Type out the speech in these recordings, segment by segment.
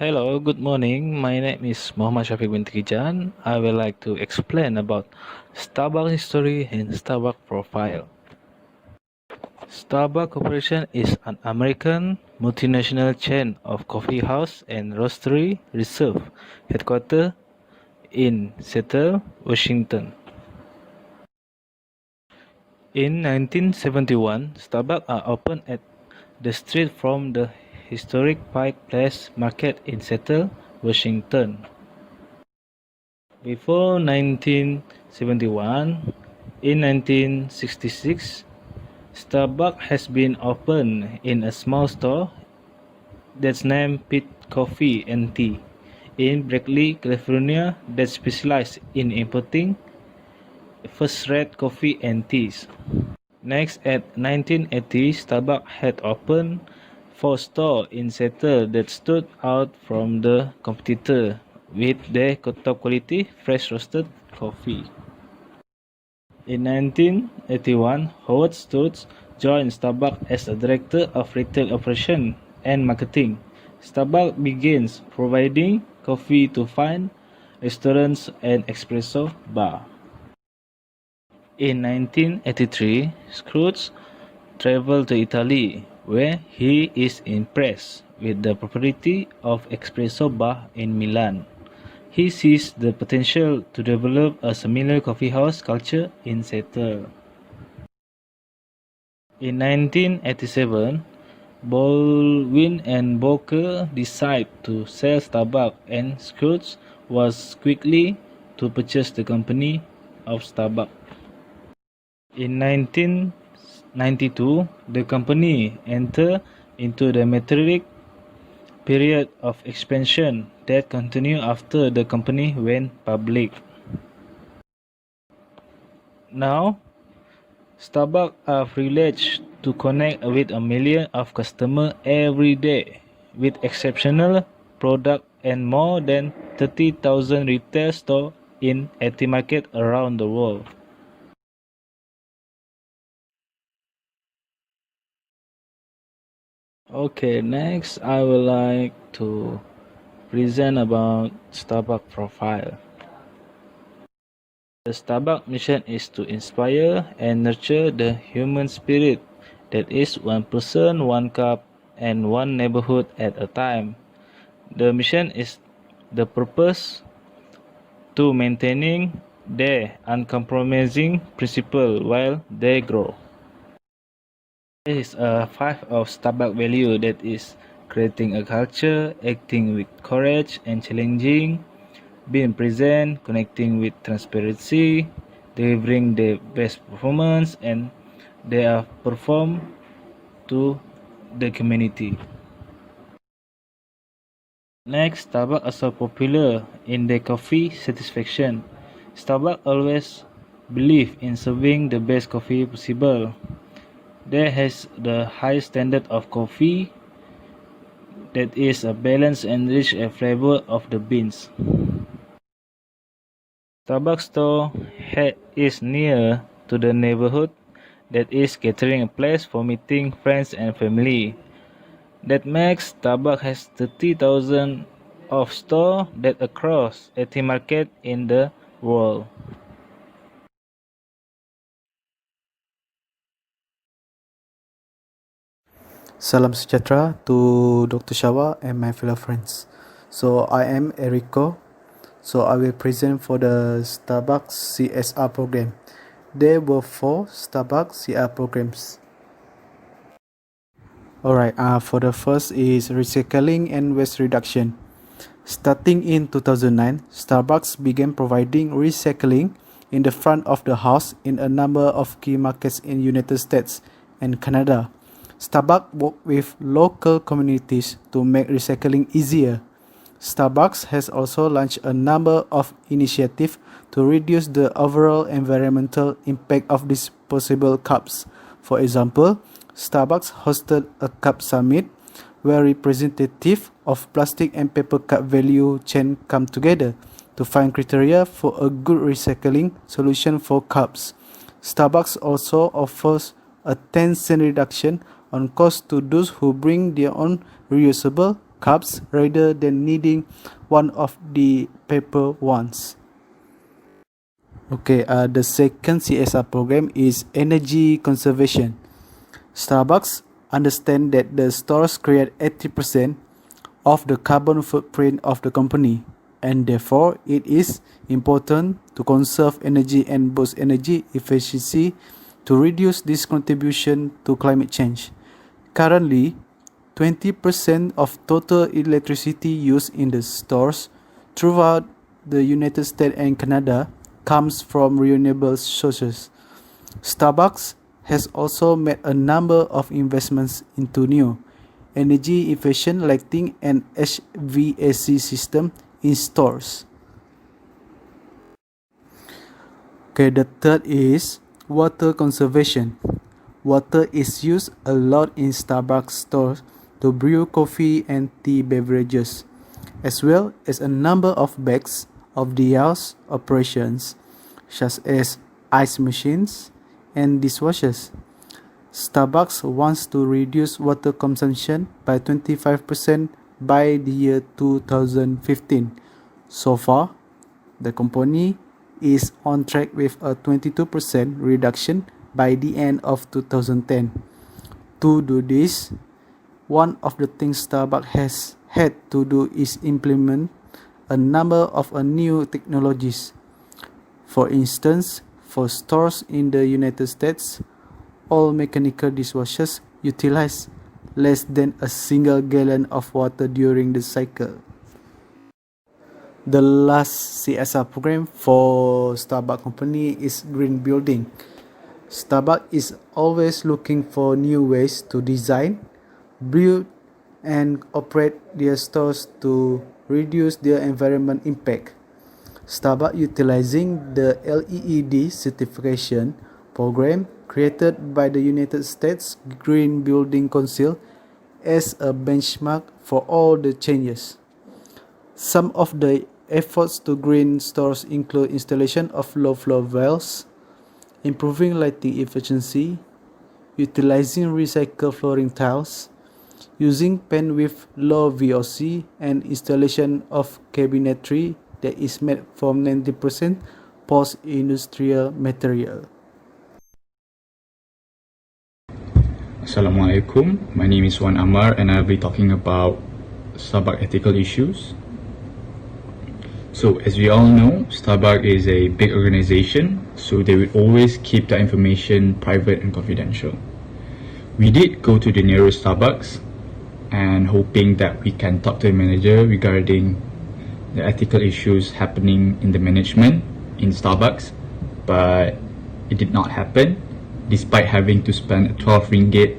Hello, good morning. My name is Muhammad Shafiq bin Tijan. I would like to explain about Starbucks history and Starbucks profile. Starbucks Corporation is an American multinational chain of coffee house and roastery reserve headquartered in Seattle, Washington. In 1971, Starbucks are opened at the street from the historic Pike Place Market in Seattle, Washington. Before 1971, in 1966, Starbucks has been opened in a small store that's named Pit Coffee and Tea in Berkeley, California that specializes in importing first-rate coffee and teas. Next, at 1980, Starbucks had opened 4 stores in Seattle that stood out from the competitor with their top quality fresh roasted coffee. In 1981, Howard Stutz joined Starbucks as a director of retail operations and marketing. Starbucks begins providing coffee to fine restaurants and espresso bars. In 1983, Stutz traveled to Italy, where he is impressed with the propriety of espresso bar in Milan. He sees the potential to develop a similar coffee house culture in Seattle. In 1987, Baldwin and Booker decided to sell Starbucks, and Stutz was quickly to purchase the company of Starbucks. In 1992, the company entered into the meteoric period of expansion that continued after the company went public. Now, Starbucks are privileged to connect with a million of customers every day with exceptional product and more than 30,000 retail stores in 80 markets around the world. Okay, next I would like to present about Starbucks profile. The Starbucks mission is to inspire and nurture the human spirit, that is one person, one cup, and one neighborhood at a time. The mission is the purpose to maintaining their uncompromising principle while they grow. There is a 5 of Starbucks value, that is creating a culture, acting with courage and challenging, being present, connecting with transparency, delivering the best performance, and they are performed to the community. Next, Starbucks are so popular in their coffee satisfaction. Starbucks always believe in serving the best coffee possible. They has the highest standard of coffee, that is a balance and rich flavor of the beans. Starbucks store is near to the neighborhood, that is catering a place for meeting friends and family. That makes Starbucks has 30,000 of stores that across 80 markets in the world. Salam sejahtera to Dr. Shawa and my fellow friends. So I am Erico. So I will present for the Starbucks CSR program. There were 4 Starbucks CSR programs. Alright, for the first is recycling and waste reduction. Starting in 2009, Starbucks began providing recycling in the front of the house in a number of key markets in United States and Canada. Starbucks worked with local communities to make recycling easier. Starbucks has also launched a number of initiatives to reduce the overall environmental impact of disposable cups. For example, Starbucks hosted a cup summit where representatives of plastic and paper cup value chain come together to find criteria for a good recycling solution for cups. Starbucks also offers a 10-cent reduction on cost to those who bring their own reusable cups rather than needing one of the paper ones. Okay, the second CSR program is energy conservation. Starbucks understand that the stores create 80% of the carbon footprint of the company, and therefore it is important to conserve energy and boost energy efficiency to reduce this contribution to climate change. Currently, 20% of total electricity used in the stores throughout the United States and Canada comes from renewable sources. Starbucks has also made a number of investments into new, energy-efficient lighting and HVAC system in stores. Okay, the third is water conservation. Water is used a lot in Starbucks stores to brew coffee and tea beverages, as well as a number of bags of the house operations, such as ice machines and dishwashers. Starbucks wants to reduce water consumption by 25% by the year 2015. So far, the company is on track with a 22% reduction by the end of 2010. To do this, one of the things Starbucks has had to do is implement a number of new technologies. For instance, for stores in the United States, all mechanical dishwashers utilize less than a single gallon of water during the cycle. The last CSR program for Starbucks company is green building. Starbucks is always looking for new ways to design, build, and operate their stores to reduce their environment impact. Starbucks utilizing the LEED certification program created by the United States Green Building Council as a benchmark for all the changes. Some of the efforts to green stores include installation of low-flow valves, improving lighting efficiency, utilizing recycled flooring tiles, using paint with low VOC, and installation of cabinetry that is made from 90% post-industrial material. Assalamualaikum, my name is Wan Amar and I'll be talking about Starbucks ethical issues. So as we all know, Starbucks is a big organization, so they will always keep the information private and confidential. We did go to the nearest Starbucks and hoping that we can talk to the manager regarding the ethical issues happening in the management in Starbucks, but it did not happen despite having to spend 12 ringgit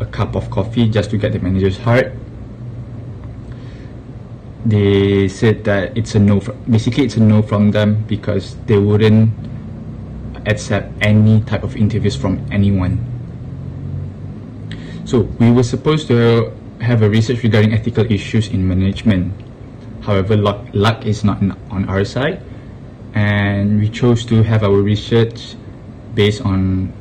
a cup of coffee just to get the manager's heart. They said that it's a no, basically it's a no from them because they wouldn't accept any type of interviews from anyone. So we were supposed to have a research regarding ethical issues in management. However, luck is not on our side, and we chose to have our research based on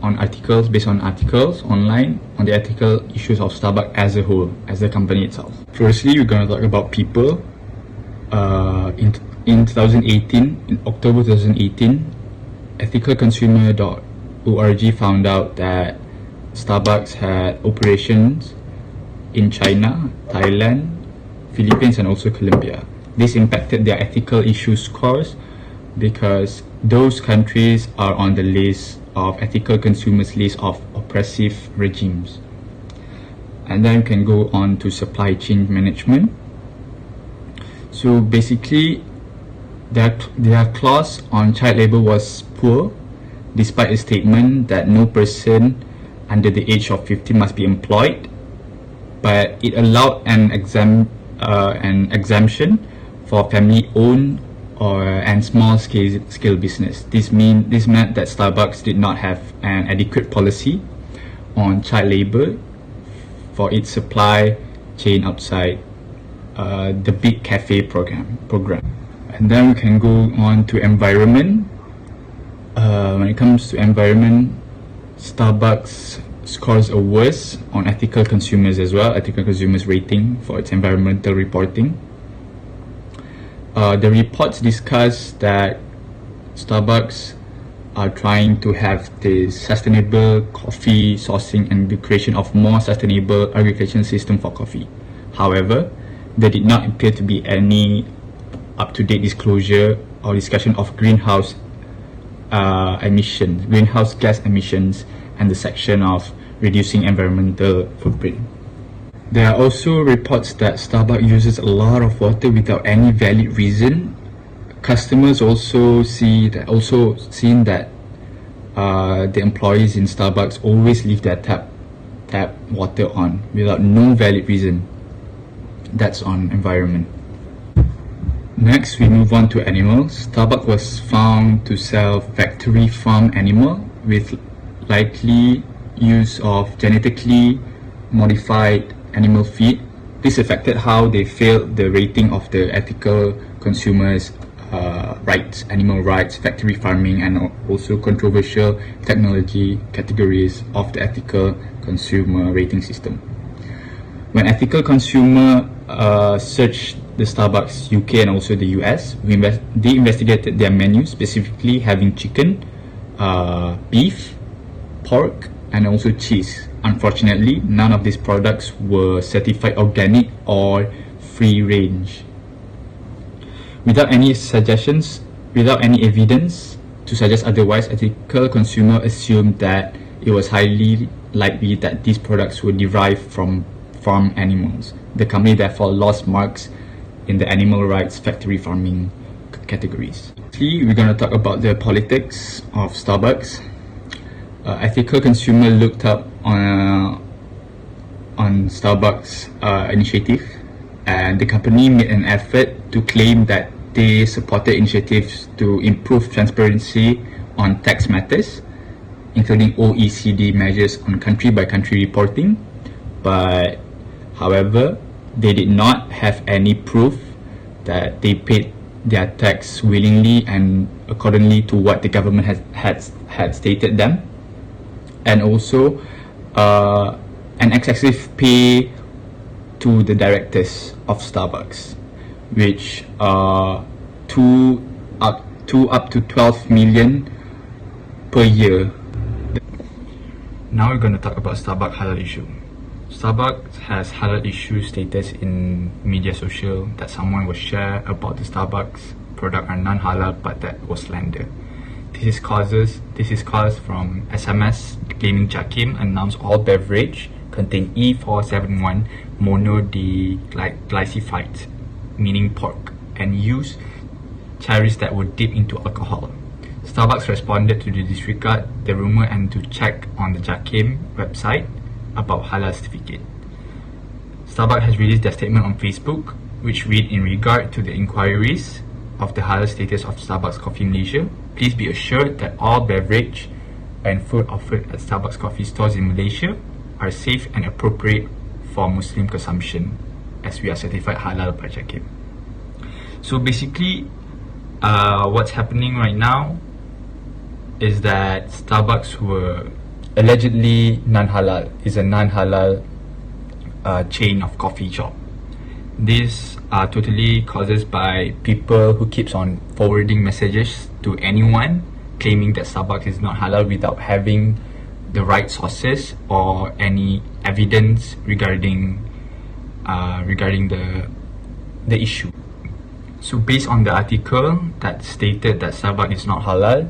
articles online on the ethical issues of Starbucks as a whole, as the company itself. Firstly, we're going to talk about people. In 2018, in October 2018, ethicalconsumer.org found out that Starbucks had operations in China, Thailand, Philippines, and also Colombia. This impacted their ethical issue scores because those countries are on the list of ethical consumers list of oppressive regimes. And then we can go on to supply chain management. So basically, their clause on child labor was poor, despite a statement that no person under the age of 15 must be employed, but it allowed an exemption for family-owned and small-scale business. This meant that Starbucks did not have an adequate policy on child labor for its supply chain outside the Big Cafe program. And then we can go on to environment. When it comes to environment, Starbucks scores a worse on ethical consumers as well, ethical consumers rating for its environmental reporting. The reports discuss that Starbucks are trying to have the sustainable coffee sourcing and the creation of more sustainable agricultural system for coffee. However, there did not appear to be any up-to-date disclosure or discussion of greenhouse gas emissions, and the section of reducing environmental footprint. There are also reports that Starbucks uses a lot of water without any valid reason. Customers also seen that the employees in Starbucks always leave their tap water on without no valid reason. That's on environment. Next, we move on to animals. Starbucks was found to sell factory farm animal with likely use of genetically modified animal feed. This affected how they failed the rating of the ethical consumers' rights, animal rights, factory farming, and also controversial technology categories of the ethical consumer rating system. When ethical consumer searched the Starbucks UK and also the US, they investigated their menu, specifically having chicken, beef, pork, and also cheese. Unfortunately, none of these products were certified organic or free range. Without any evidence to suggest otherwise, ethical consumer assumed that it was highly likely that these products were derived from farm animals. The company therefore lost marks in the animal rights factory farming categories. We're going to talk about the politics of Starbucks. Ethical consumer looked up on Starbucks initiative, and the company made an effort to claim that they supported initiatives to improve transparency on tax matters, including OECD measures on country-by-country reporting. But however, they did not have any proof that they paid their tax willingly and accordingly to what the government had stated them, and also an excessive pay to the directors of Starbucks, which up to 12 million per year. Now we're going to talk about Starbucks halal issue. Starbucks has halal issue status in media social that someone will share about the Starbucks product are non-halal, but that was slander. This is caused from SMS claiming Jakim announced all beverage contain E471 monoglycified, meaning pork, and use cherries that were dipped into alcohol. Starbucks responded to disregard the rumor and to check on the Jakim website about halal certificate. Starbucks has released their statement on Facebook, which read, in regard to the inquiries of the halal status of Starbucks Coffee Malaysia, please be assured that all beverage and food offered at Starbucks coffee stores in Malaysia are safe and appropriate for Muslim consumption, as we are certified halal by Jakim. So basically, what's happening right now is that Starbucks were allegedly is a non-halal chain of coffee shop. These are totally caused by people who keeps on forwarding messages to anyone claiming that Starbucks is not halal without having the right sources or any evidence regarding the issue. So based on the article that stated that Starbucks is not halal,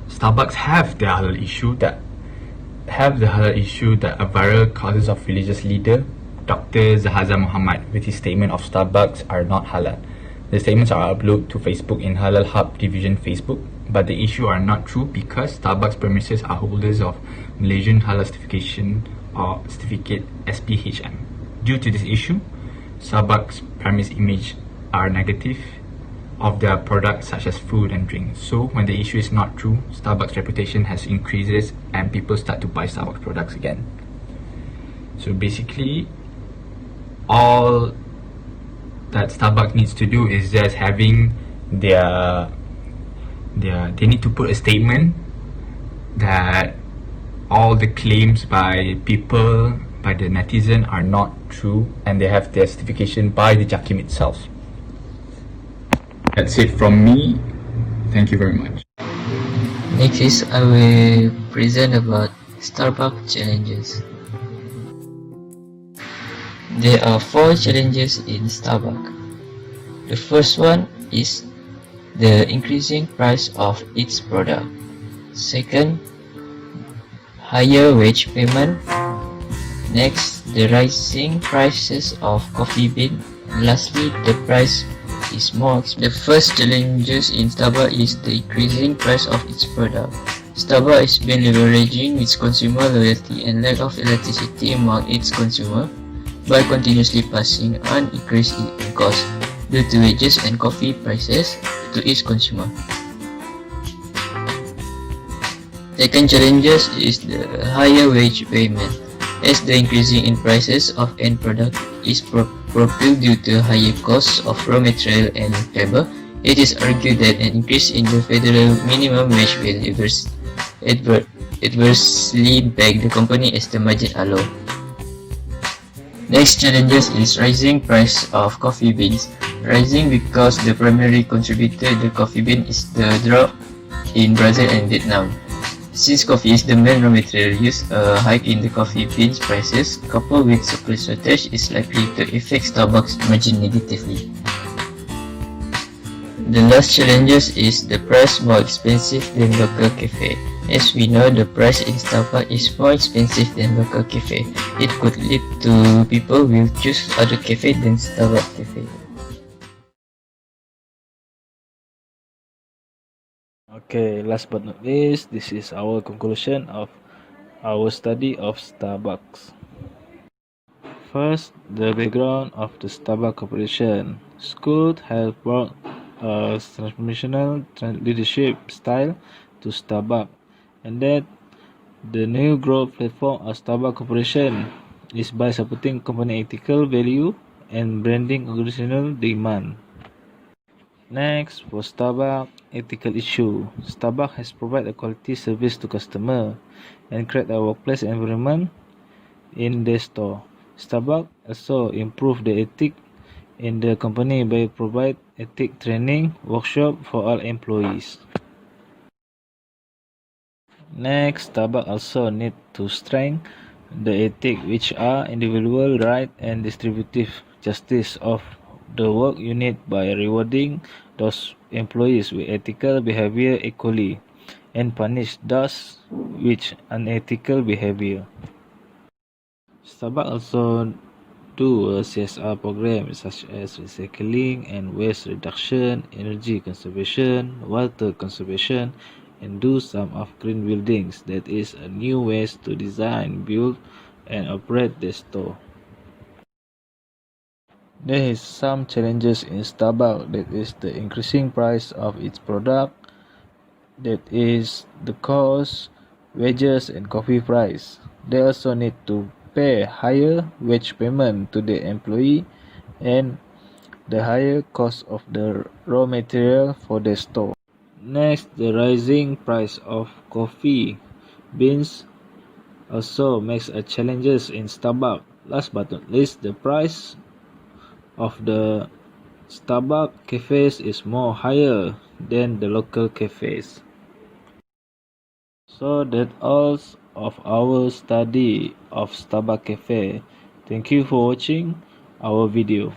Starbucks have the halal issue that a viral causes of religious leader Dr. Zahaza Muhammad with his statement of Starbucks are not halal. The statements are uploaded to Facebook in Halal Hub Division Facebook, but the issue are not true because Starbucks premises are holders of Malaysian Halal Certification or Certificate SPHM. Due to this issue, Starbucks premise image are negative of their products such as food and drink. So when the issue is not true, Starbucks reputation has increases and people start to buy Starbucks products again. So basically, all that Starbucks needs to do is just having they need to put a statement that all the claims by people, by the netizen, are not true, and they have their certification by the JAKIM itself. That's it from me. Thank you very much. Next is I will present about Starbucks challenges. There are 4 challenges in Starbucks. The first one is the increasing price of its product. Second, higher wage payment. Next, the rising prices of coffee bean. And lastly, the price is more expensive. The first challenges in Starbucks is the increasing price of its product. Starbucks has been leveraging its consumer loyalty and lack of elasticity among its consumers by continuously passing on increase in costs due to wages and coffee prices to its consumer. Second challenges is the higher wage payment. As the increasing in prices of end product is propelled due to higher costs of raw material and labor, it is argued that an increase in the federal minimum wage will adversely impact the company as the margins are low. Next challenges is rising price of coffee beans. Rising because the primary contributor to the coffee bean is the drought in Brazil and Vietnam. Since coffee is the main raw material used, a hike in the coffee beans prices coupled with supply shortage is likely to affect Starbucks' margin negatively. The last challenges is the price more expensive than local cafe. As we know, the price in Starbucks is more expensive than local cafe. It could lead to people will choose other cafe than Starbucks cafe. Okay, last but not least, this is our conclusion of our study of Starbucks. First, the background of the Starbucks Corporation. Scoot has brought a transformational leadership style to Starbucks, and that the new growth platform of Starbucks Corporation is by supporting company ethical value and branding organizational demand. Next, for Starbucks ethical issue. Starbucks has provided a quality service to customer and create a workplace environment in their store. Starbucks also improve the ethic in the company by provide ethic training workshop for all employees. Next, Starbucks also need to strengthen the ethic, which are individual right and distributive justice of the work unit by rewarding those employees with ethical behavior equally and punish those with unethical behavior. Starbucks also do a CSR program such as recycling and waste reduction, energy conservation, water conservation, and do some of green buildings. That is a new ways to design, build, and operate the store. There is some challenges in Starbucks, that is the increasing price of its product, that is the cost, wages, and coffee price. They also need to pay higher wage payment to the employee and the higher cost of the raw material for the store. Next, the rising price of coffee beans also makes a challenges in Starbucks. Last but not least, the price of the Starbucks cafes is more higher than the local cafes. So that's all of our study of Starbucks Cafe. Thank you for watching our video.